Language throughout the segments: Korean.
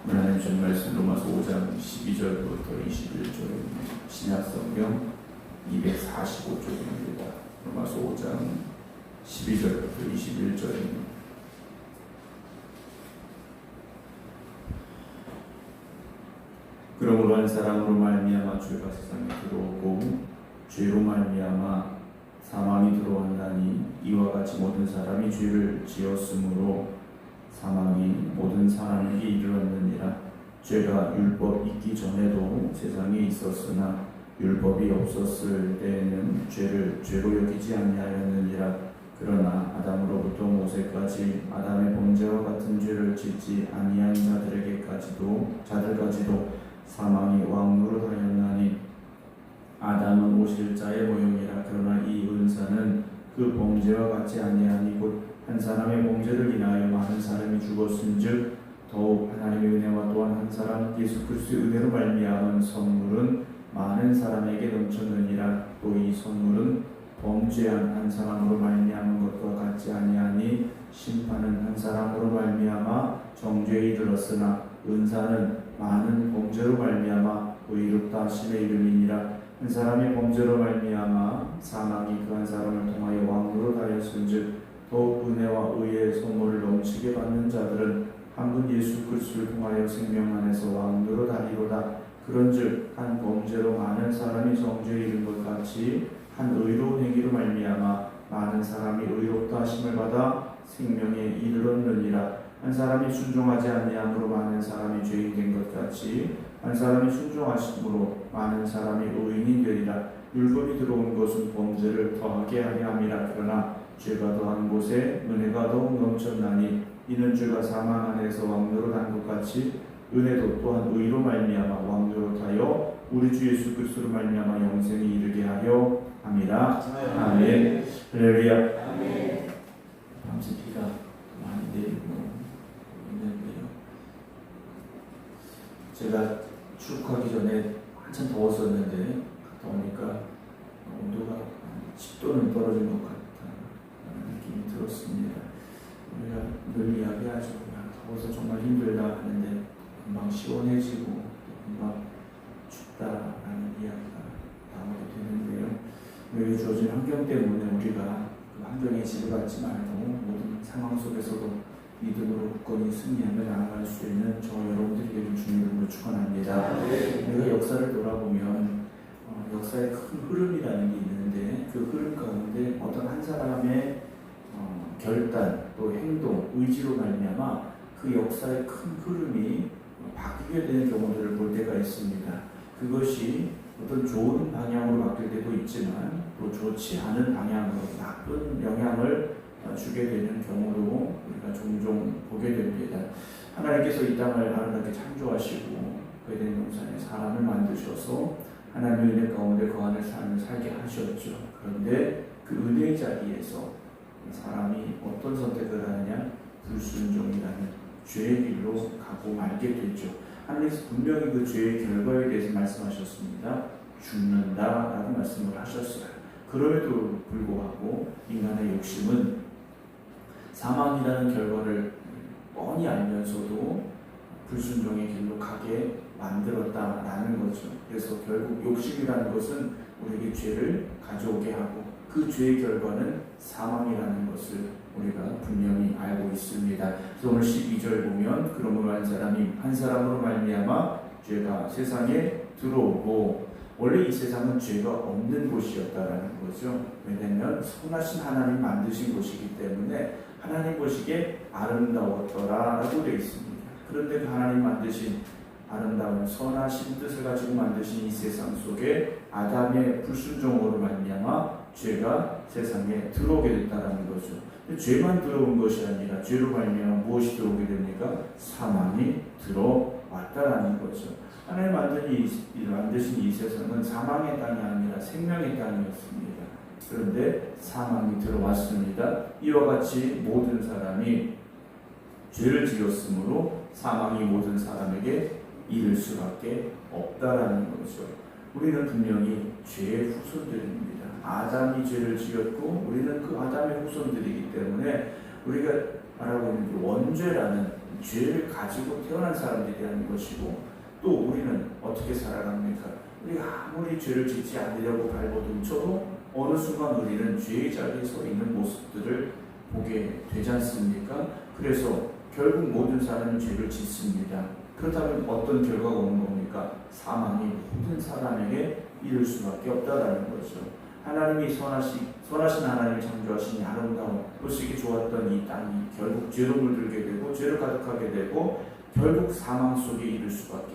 하나님 전 말씀 로마서 5장 12절부터 21절 신약성경 245쪽입니다. 로마서 5장 12절부터 21절입니다. 그러므로 한 사람으로 말미암아 죄가 세상에 들어오고 죄로 말미암아 사망이 들어왔나니 이와 같이 모든 사람이 죄를 지었으므로 사망이 모든 사람에게 이르렀느니라. 죄가 율법 있기 전에도 세상에 있었으나 율법이 없었을 때에는 죄를 죄로 여기지 아니하였느니라. 그러나 아담으로부터 모세까지 아담의 범죄와 같은 죄를 짓지 아니한 자들까지도 사망이 왕노릇하였나니 아담은 오실자의 모형이라. 그러나 이 은사는 그 범죄와 같지 아니하니 곧 한 사람의 범죄를 인하여 많은 사람이 죽었은즉 더욱 하나님의 은혜와 또한 한 사람 예수 그리스도의 은혜로 말미암은 선물은 많은 사람에게 넘쳤느니라. 또 이 선물은 범죄한 한 사람으로 말미암은 것과 같지 아니하니 심판은 한 사람으로 말미암아 정죄에 이르렀으나 은사는 많은 범죄로 말미암아 의롭다 하심에 이르니라. 한 사람의 범죄로 말미암아 사망이 그 한 사람을 통하여 왕노릇하였은즉 더욱 은혜와 의의 선물을 넘치게 받는 자들은 한 분 예수 그리스도를 통하여 생명 안에서 왕노릇하리로다. 그런즉 한 범죄로 많은 사람이 정죄에 이른 것 같이 한 의로운 행위로 말미암아 많은 사람이 의롭다 하심을 받아 생명에 이르렀느니라. 한 사람이 순종하지 아니함으로 많은 사람이 죄인 된 것 같이 한 사람이 순종하심으로 많은 사람이 의인이 되리라. 율법이 들어온 것은 범죄를 더하게 하려 함이라. 그러나 죄가 더한 곳에 은혜가 더욱 넘쳤나니 이는 죄가 사망 안에서 왕노릇한 것 같이 은혜도 또한 의로 말미암아 왕노릇하여 우리 주 예수 그리스도로 말미암아 영생에 이르게 하려 함이라. 아멘. 할렐루야. 아멘. 밤새 비가 많이 내리고 있는데요. 제가 출국하기 전에 한참 더웠었는데 갔다 오니까 온도가 10도는 떨어진 것 같다는 느낌이 들었습니다. 우리가 늘 이야기하죠. 더워서 정말 힘들다 하는데 금방 시원해지고 금방 춥다라는 이야기가 나오게 되는데요. 여기 주어진 환경 때문에 우리가 그 환경에 지배받지 말고 모든 상황 속에서도 믿음으로 굳건히 승리하며 나아갈 수 있는 저 여러분들에게 주님의 이름으로 축원합니다. 우리가 역사를 돌아보면 역사의 큰 흐름이라는 게 있는데 그 흐름 가운데 어떤 한 사람의 결단 또 행동, 의지로 말미암아 그 역사의 큰 흐름이 바뀌게 되는 경우들을 볼 때가 있습니다. 그것이 어떤 좋은 방향으로 바뀔 때도 있지만 또 좋지 않은 방향으로 나쁜 영향을 주게 되는 경우도 우리가 종종 보게 됩니다. 하나님께서 이 땅을 아름답게 창조하시고 에덴 동산에 사람을 만드셔서 하나님의 은혜 가운데 거하는 삶을 살게 하셨죠. 그런데 그 은혜의 자리에서 사람이 어떤 선택을 하느냐? 불순종이라는 죄의 길로 가고 말게 되죠. 하나님께서 분명히 그 죄의 결과에 대해서 말씀하셨습니다. 죽는다라고 말씀을 하셨어요. 그럼에도 불구하고 인간의 욕심은 사망이라는 결과를 뻔히 알면서도 불순종의 길로 가게 만들었다라는 거죠. 그래서 결국 욕심이라는 것은 우리에게 죄를 가져오게 하고 그 죄의 결과는 사망이라는 것을 우리가 분명히 알고 있습니다. 그래서 오늘 12절 보면 그러므로 한 사람으로 말미암아 죄가 세상에 들어오고 원래 이 세상은 죄가 없는 곳이었다라는 거죠. 왜냐하면 선하신 하나님 만드신 곳이기 때문에 하나님 보시기에 아름다웠더라라고 되어 있습니다. 그런데 그 하나님 만드신 아름다운 선하신 뜻을 가지고 만드신 이 세상 속에 아담의 불순종으로 말미암아 죄가 세상에 들어오게 됐다라는 거죠. 죄만 들어온 것이 아니라 죄로 말미암아 무엇이 들어오게 됩니까? 사망이 들어왔다라는 거죠. 하나님 만드신 이 세상은 사망의 땅이 아니라 생명의 땅이었습니다. 그런데 사망이 들어왔습니다. 이와 같이 모든 사람이 죄를 지었으므로 사망이 모든 사람에게 이를 수밖에 없다라는 거죠. 우리는 분명히 죄의 후손들입니다. 아담이 죄를 지었고 우리는 그 아담의 후손들이기 때문에 우리가 말하고 있는 원죄라는 죄를 가지고 태어난 사람들이라는 것이고, 또 우리는 어떻게 살아갑니까? 우리가 아무리 죄를 짓지 않으려고 발버둥쳐도 어느 순간 우리는 죄의 자리에 서 있는 모습들을 보게 되지 않습니까? 그래서 결국 모든 사람은 죄를 짓습니다. 그렇다면 어떤 결과가 오는 겁니까? 사망이 모든 사람에게 이를 수밖에 없다라는 거죠. 하나님이 선하신 하나님을 창조하신 아름다운 보시기 좋았던 이 땅이 결국 죄로 물들게 되고 죄로 가득하게 되고 결국 사망 속에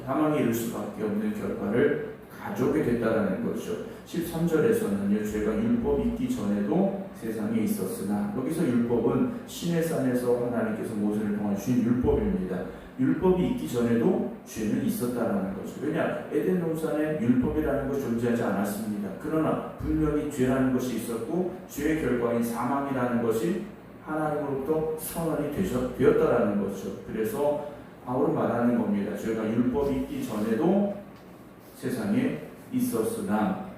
사망에 이를 수밖에 없는 결과를 가져오게 됐다라는 거죠. 13절에서는요, 죄가 율법이 있기 전에도 세상에 있었으나, 여기서 율법은 신의 산에서 하나님께서 모세를 통해 주신 율법입니다. 율법이 있기 전에도 죄는 있었다라는 거죠. 왜냐? 에덴 동산에 율법이라는 것이 존재하지 않았습니다. 그러나 분명히 죄라는 것이 있었고 죄의 결과인 사망이라는 것이 하나님으로부터 선언이 되었다라는 거죠. 그래서 바울은 말하는 겁니다. 죄가 율법이 있기 전에도 세상에 있었으나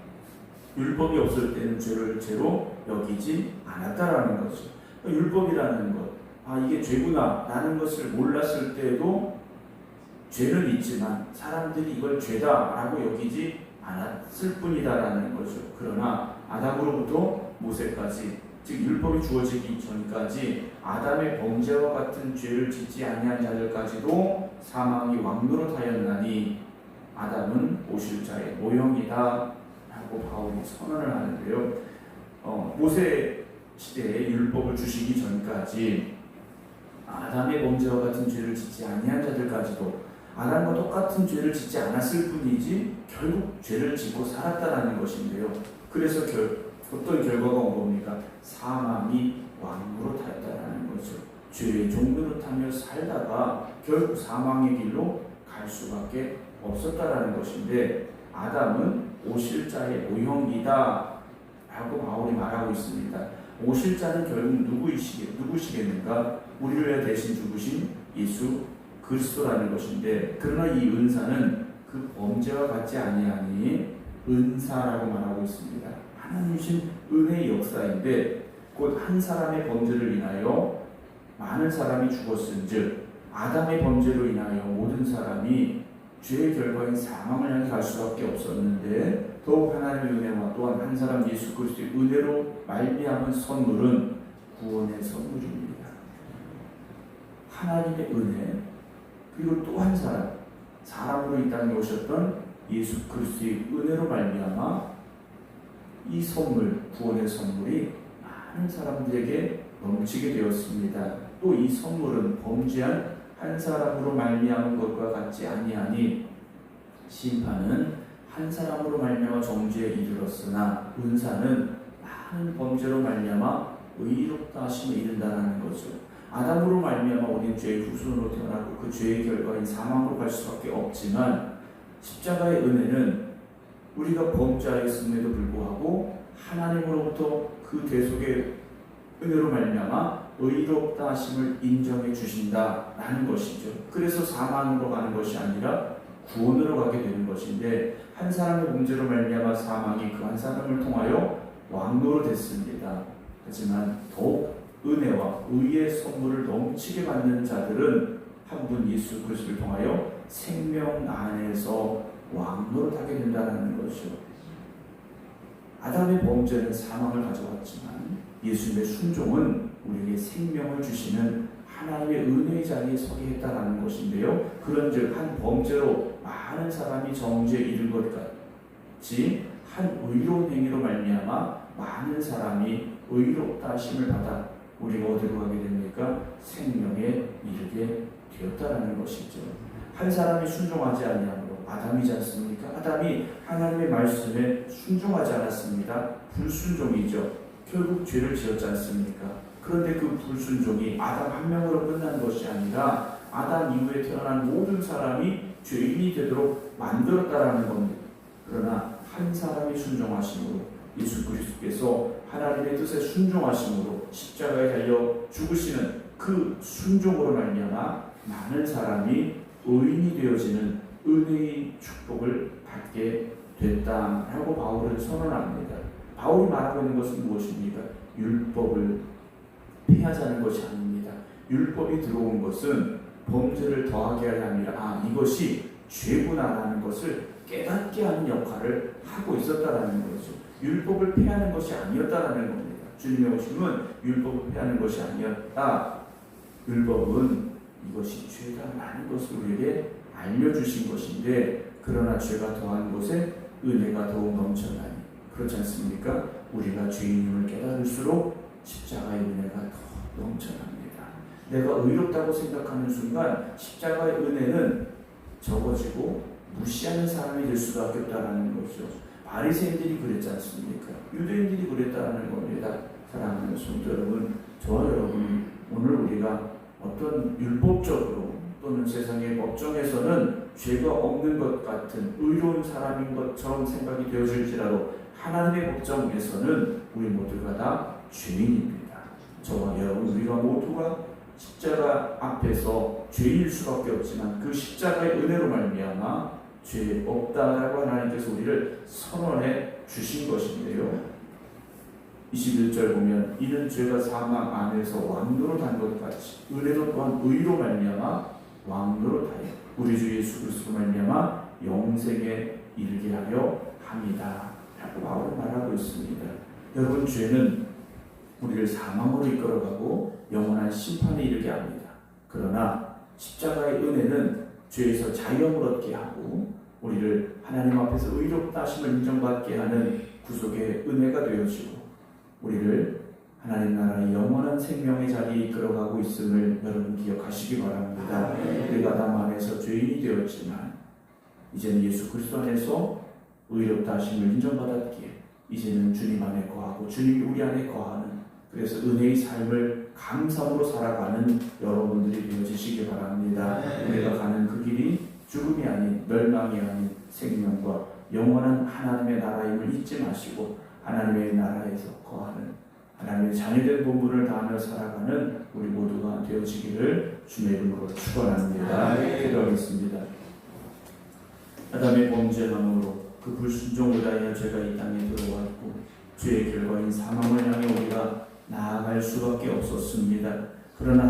율법이 없을 때는 죄를 죄로 여기지 않았다라는 거죠. 율법이라는 것, 이게 죄구나 라는 것을 몰랐을 때에도 죄는 있지만 사람들이 이걸 죄다라고 여기지 않았을 뿐이다라는 거죠. 그러나 아담으로부터 모세까지, 즉 율법이 주어지기 전까지 아담의 범죄와 같은 죄를 짓지 아니한 자들까지도 사망이 왕노릇하였나니 아담은 오실 자의 모형이다 라고 바울이 선언을 하는데요. 모세 시대에 율법을 주시기 전까지 아담의 범죄와 같은 죄를 짓지 아니한 자들까지도 아담과 똑같은 죄를 짓지 않았을 뿐이지 결국 죄를 짓고 살았다라는 것인데요. 그래서 어떤 결과가 온 겁니까? 사망이 왕노릇하였다라는 거죠. 죄의 종노릇하며 살다가 결국 사망의 길로 갈 수밖에 없었다라는 것인데, 아담은 오실 자의 모형이다 라고 바울이 말하고 있습니다. 오실 자는 결국 누구시겠는가? 우리를 위해 대신 죽으신 예수 그리스도라는 것인데, 그러나 이 은사는 그 범죄와 같지 아니하니 은사라고 말하고 있습니다. 하나님 주신 은혜의 역사인데, 곧 한 사람의 범죄를 인하여 많은 사람이 죽었은즉 아담의 범죄로 인하여 모든 사람이 죄의 결과인 사망을 향해 갈 수밖에 없었는데, 더욱 하나님의 은혜와 또한 한 사람 예수 그리스도의 은혜로 말미암은 선물은 구원의 선물입니다. 하나님의 은혜, 그리고 또 한 사람으로 이 땅에 오셨던 예수 그리스도의 은혜로 말미암아 이 선물, 구원의 선물이 많은 사람들에게 넘치게 되었습니다. 또 이 선물은 범죄한 한 사람으로 말미암은 것과 같지 아니하니 심판은 한 사람으로 말미암아 정죄에 이르렀으나 은사는 많은 범죄로 말미암아 의롭다 하심에 이른다는 거죠. 아담으로 말미암아 우리는 죄의 후손으로 태어나고 그 죄의 결과인 사망으로 갈 수밖에 없지만, 십자가의 은혜는 우리가 범죄하였음에도 불구하고 하나님으로부터 그 대속의 은혜로 말미암아 의롭다 하심을 인정해 주신다라는 것이죠. 그래서 사망으로 가는 것이 아니라 구원으로 가게 되는 것인데, 한 사람의 범죄로 말미암아 사망이 그 한 사람을 통하여 왕노로 됐습니다. 하지만 더욱 은혜와 의의 선물을 넘치게 받는 자들은 한 분 예수 그리스도를 통하여 생명 안에서 왕노릇하게 된다는 것이죠. 아담의 범죄는 사망을 가져왔지만 예수님의 순종은 우리에게 생명을 주시는 하나님의 은혜의 자리에 서게 했다는 것인데요. 그런즉 한 범죄로 많은 사람이 정죄에 이른 것 같이 한 의로운 행위로 말미암아 많은 사람이 의롭다 하심을 받아 우리가 어디로 가게 됩니까? 생명에 이르게 되었다라는 것이죠. 한 사람이 순종하지 아니함으로 아담이지 않습니까? 아담이 하나님의 말씀에 순종하지 않았습니다. 불순종이죠. 결국 죄를 지었지 않습니까? 그런데 그 불순종이 아담 한 명으로 끝난 것이 아니라 아담 이후에 태어난 모든 사람이 죄인이 되도록 만들었다라는 겁니다. 그러나 한 사람이 순종하심으로 예수 그리스도께서 하나님의 뜻에 순종하심으로 십자가에 달려 죽으시는 그 순종으로 말미암아 많은 사람이 의인이 되어지는 은혜의 축복을 받게 됐다라고 바울은 선언합니다. 바울이 말하고 있는 것은 무엇입니까? 율법을 폐하자는 것이 아닙니다. 율법이 들어온 것은 범죄를 더하게 하려 함이라. 이것이 죄구나라는 것을 깨닫게 하는 역할을 하고 있었다라는 거죠. 율법을 폐하는 것이 아니었다라는 겁니다. 주님의 오심은 율법을 폐하는 것이 아니었다. 율법은 이것이 죄다라는 것을 우리에게 알려주신 것인데, 그러나 죄가 더한 곳에 은혜가 더욱 넘쳐나니, 그렇지 않습니까? 우리가 죄인임을 깨달을수록 십자가의 은혜가 더 넘쳐납니다. 내가 의롭다고 생각하는 순간 십자가의 은혜는 적어지고 무시하는 사람이 될 수밖에 없다는 거죠. 바리새인들이 그랬지 않습니까? 유대인들이 그랬다는 겁니다. 사랑하는 성도 여러분, 저와 여러분, 오늘 우리가 어떤 율법적으로 또는 세상의 법정에서는 죄가 없는 것 같은 의로운 사람인 것처럼 생각이 되어질지라도 하나님의 법정에서는 우리 모두가 다 죄인입니다. 저와 여러분, 우리가 모두가 십자가 앞에서 죄일 수밖에 없지만 그 십자가의 은혜로 말미암아 죄 없다라고 하나님께서 우리를 선언해 주신 것인데요. 21절 보면 이는 죄가 사망 안에서 왕노릇한 것 같이 은혜도 또한 의로 말미암아 왕노릇하여 우리 주 예수 그리스도로 말미암아 영생에 이르게 하려 합니다 라고 바울은 말하고 있습니다. 여러분, 죄는 우리를 사망으로 이끌어가고 영원한 심판에 이르게 합니다. 그러나 십자가의 은혜는 죄에서 자유함을 얻게 하고 우리를 하나님 앞에서 의롭다 하심을 인정받게 하는 구속의 은혜가 되어지고 우리를 하나님 나라의 영원한 생명의 자리에 이끌어가고 있음을 여러분 기억하시기 바랍니다. 우리가 아담 안에서 죄인이 되었지만 이제는 예수 그리스도 안에서 의롭다 하심을 인정받았기에 이제는 주님 안에 거하고 주님이 우리 안에 거하는, 그래서 은혜의 삶을 감사함으로 살아가는 여러분들이 되어지시기 바랍니다. 우리가 가는 그 길이 죽음이 아닌 멸망이 아닌 생명과 영원한 하나님의 나라임을 잊지 마시고 하나님의 나라에서 거하는 하나님의 자녀된 본분을 다하며 살아가는 우리 모두가 되어지기를 주의 이름으로 축원합니다. 기도하겠습니다. 아담의 범죄함으로 그 불순종을 하여 죄가 이 땅에 들어왔고 죄의 결과인 사망을 향해 우리가 나아갈 수밖에 없었습니다. 그러나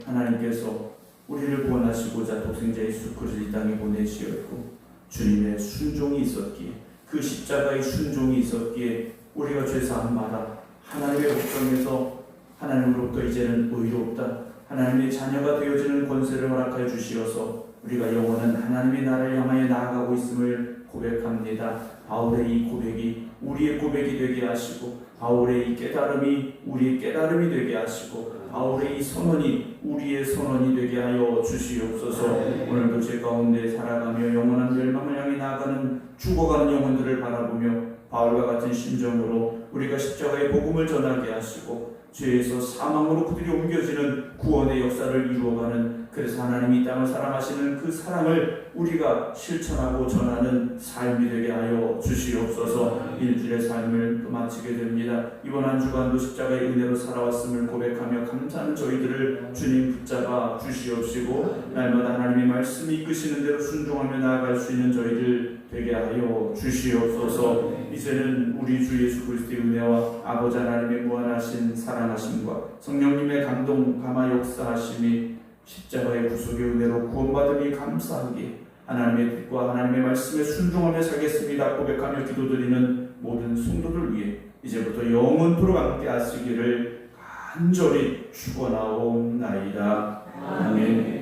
하나님께서 우리를 구원하시고자 독생자 예수 그리스도를 이 땅에 보내시었고 주님의 순종이 있었기에, 그 십자가의 순종이 있었기에 우리가 죄사함 받아 하나님의 법정에서 하나님으로부터 이제는 의롭다, 하나님의 자녀가 되어지는 권세를 허락하여 주시어서 우리가 영원한 하나님의 나라를 향하여 나아가고 있음을 고백합니다. 바울의 이 고백이 우리의 고백이 되게 하시고, 바울의 이 깨달음이 우리의 깨달음이 되게 하시고, 바울의 이 선언이 우리의 선언이 되게 하여 주시옵소서. 오늘도 죄 가운데 살아가며 영원한 멸망을 향해 나아가는 죽어가는 영혼들을 바라보며 바울과 같은 심정으로 우리가 십자가의 복음을 전하게 하시고 죄에서 사망으로 그들이 옮겨지는 구원의 역사를 이루어가는, 그래서 하나님이 이 땅을 사랑하시는 그 사랑을 우리가 실천하고 전하는 삶이 되게 하여 주시옵소서. 일주일의 삶을 마치게 됩니다. 이번 한 주간도 십자가의 은혜로 살아왔음을 고백하며 감사하는 저희들을 주님 붙잡아 주시옵시고 날마다 하나님의 말씀이 이끄시는 대로 순종하며 나아갈 수 있는 저희들 되게 하여 주시옵소서. 이제는 우리 주 예수 그리스도의 은혜와 아버지 하나님의 무한하신 사랑하심과 성령님의 감동 감화 역사하심이 십자가의 구속의 은혜로 구원받음이 감사하기에 하나님의 뜻과 하나님의 말씀에 순종하며 살겠습니다 고백하며 기도드리는 모든 성도들 위해 이제부터 영원토록 함께 하시기를 간절히 축원하옵나이다. 아멘.